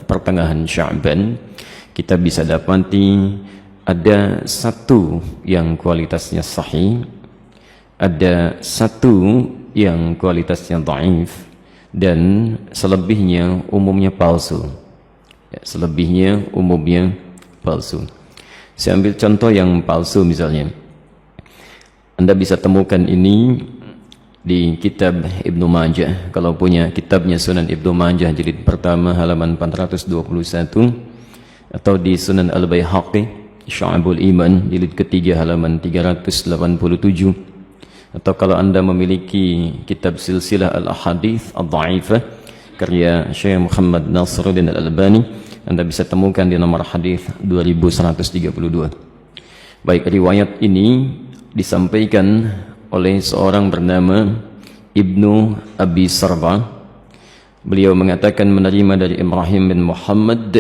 pertengahan Sya'ban, kita bisa dapati ada satu yang kualitasnya sahih, ada satu yang kualitasnya dhaif, dan selebihnya umumnya palsu. Selebihnya umumnya palsu. Saya ambil contoh yang palsu misalnya. Anda bisa temukan ini di kitab Ibnu Majah. Kalau punya kitabnya Sunan Ibnu Majah jilid pertama halaman 421, atau di Sunan Al-Baihaqi Syu'abul Iman jilid ketiga halaman 387, atau kalau Anda memiliki kitab Silsilah Al-Ahadits Ad-Dha'ifah karya Syekh Muhammad Nasiruddin Al-Albani, Anda bisa temukan di nomor hadis 2132. Baik, riwayat ini disampaikan oleh seorang bernama Ibnu Abi Sarba. Beliau mengatakan menerima dari Ibrahim bin Muhammad,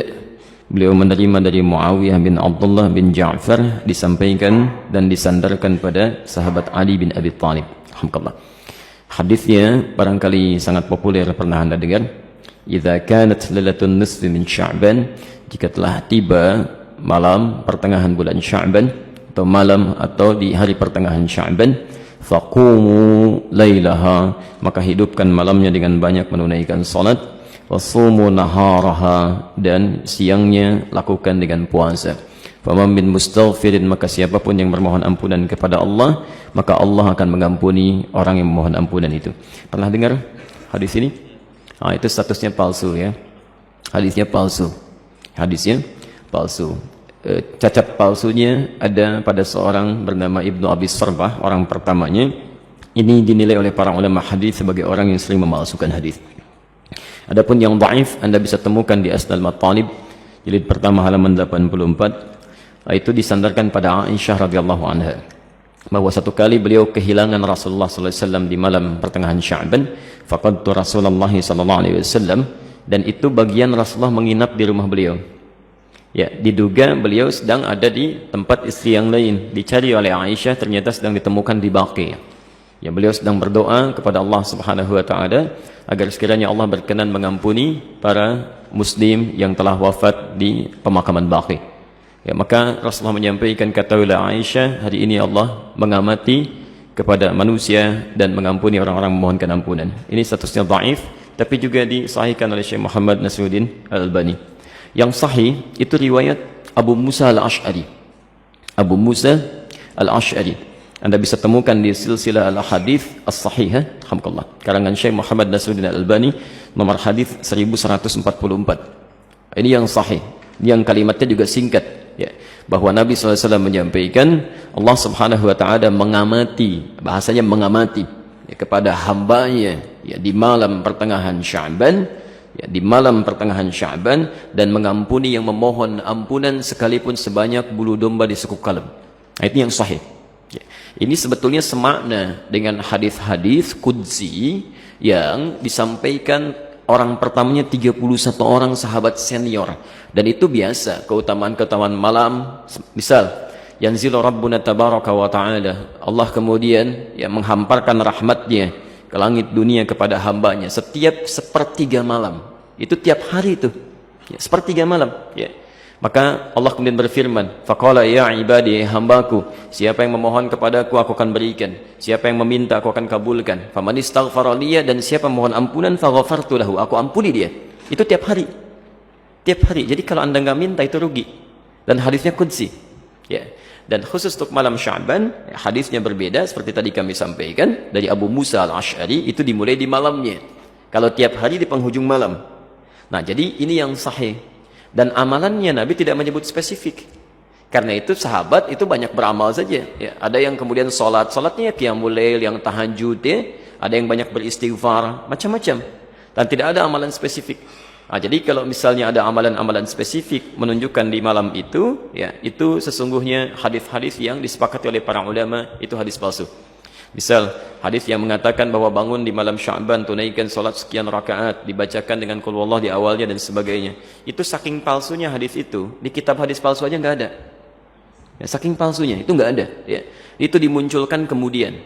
beliau menerima dari Muawiyah bin Abdullah bin Ja'far, disampaikan dan disandarkan pada sahabat Ali bin Abi Thalib. Alhamdulillah. Hadisnya barangkali sangat populer, pernah Anda dengar. Idza kanat lailatun nisfi min Sya'ban, jika telah tiba malam pertengahan bulan Sya'ban, atau malam atau di hari pertengahan Sya'ban, faqumu lailaha, maka hidupkan malamnya dengan banyak menunaikan salat, wasumu naharaha, dan siangnya lakukan dengan puasa. Faman min mustaghfirin, maka siapapun yang bermohon ampunan kepada Allah, maka Allah akan mengampuni orang yang memohon ampunan itu. Pernah dengar hadis ini? Itu statusnya palsu ya. Hadisnya palsu. Hadisnya palsu. Cacat palsunya ada pada seorang bernama Ibnu Abi Sarbah, orang pertamanya. Ini dinilai oleh para ulama hadis sebagai orang yang sering memalsukan hadis. Adapun yang dhaif Anda bisa temukan di Asnal Matalib jilid pertama halaman 84. Itu disandarkan pada Aisyah radhiyallahu anha, bahwa satu kali beliau kehilangan Rasulullah sallallahu alaihi wasallam di malam pertengahan Sya'ban. Faqadtu Rasulullah sallallahu alaihi wasallam, dan itu bagian Rasulullah menginap di rumah beliau. Ya, diduga beliau sedang ada di tempat istri yang lain. Dicari oleh Aisyah, ternyata sedang ditemukan di Baqi. Ya, beliau sedang berdoa kepada Allah Subhanahu wa taala agar sekiranya Allah berkenan mengampuni para muslim yang telah wafat di pemakaman Baqi. Ya, maka Rasulullah menyampaikan, kata oleh Aisyah, hari ini Allah mengamati kepada manusia dan mengampuni orang-orang memohonkan ampunan. Ini statusnya dhaif, tapi juga disahihkan oleh Syekh Muhammad Nasiruddin Al-Albani. Yang sahih itu riwayat Abu Musa Al-Ash'ari. Abu Musa Al-Ash'ari Anda bisa temukan di Silsilah Al-Ahadits As-Sahihah, alhamdulillah, karangan Syekh Muhammad Nasiruddin Al-Albani, nomor hadis 1144. Ini yang sahih, yang kalimatnya juga singkat ya, bahwa Nabi SAW menyampaikan Allah Subhanahu wa ta'ala mengamati, bahasanya mengamati ya, kepada hambanya ya, di malam pertengahan Sya'ban ya, di malam pertengahan Sya'ban, dan mengampuni yang memohon ampunan sekalipun sebanyak bulu domba di sekuk kalem. Nah, itu yang sahih ya. Ini sebetulnya semakna dengan hadis-hadis qudsi yang disampaikan orang pertamanya 31 orang sahabat senior, dan itu biasa keutamaan-keutamaan malam. Misal yanzilu rabbuna tabaraka wa ta'ala, Allah kemudian ya menghamparkan rahmatnya ke langit dunia kepada hambanya setiap sepertiga malam. Itu tiap hari itu ya, sepertiga malam ya. Maka Allah kemudian berfirman, faqala ya ibadi, hambaku, siapa yang memohon kepadaku aku akan berikan, siapa yang meminta aku akan kabulkan. Faman istaghfara liya, dan siapa mohon ampunan faghafartu lahu, aku ampuni dia. Itu tiap hari. Tiap hari. Jadi kalau Anda nggak minta itu rugi. Dan hadisnya qudsi. Ya. Dan khusus untuk malam Sya'ban, hadisnya berbeda seperti tadi kami sampaikan dari Abu Musa Al-Ash'ari, itu dimulai di malamnya. Kalau tiap hari di penghujung malam. Nah, jadi ini yang sahih. Dan amalannya Nabi tidak menyebut spesifik. Karena itu sahabat itu banyak beramal saja ya. Ada yang kemudian salatnya qiyamul lail, yang tahajud ya. Ada yang banyak beristighfar, macam-macam. Dan tidak ada amalan spesifik. Nah, jadi kalau misalnya ada amalan-amalan spesifik menunjukkan di malam itu ya, itu sesungguhnya hadis-hadis yang disepakati oleh para ulama itu hadis palsu. Misal hadis yang mengatakan bahwa bangun di malam Sya'ban, tunaikan salat sekian rakaat, dibacakan dengan qul huwallah di awalnya dan sebagainya. Itu saking palsunya hadis itu, di kitab hadis palsu aja nggak ada. Ya, saking palsunya itu nggak ada. Ya. Itu dimunculkan kemudian.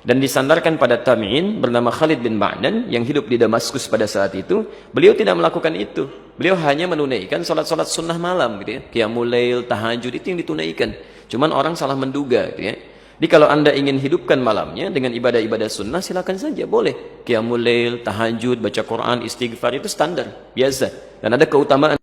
Dan disandarkan pada tabi'in bernama Khalid bin Ma'dan yang hidup di Damaskus pada saat itu. Beliau tidak melakukan itu. Beliau hanya menunaikan salat-salat sunnah malam gitu ya. Qiyamul lail, tahajud itu yang ditunaikan. Cuman orang salah menduga gitu ya. Jadi kalau Anda ingin hidupkan malamnya dengan ibadah-ibadah sunnah, silakan saja, boleh. Qiyamul lail, tahajud, baca Quran, istighfar itu standar, biasa. Dan ada keutamaan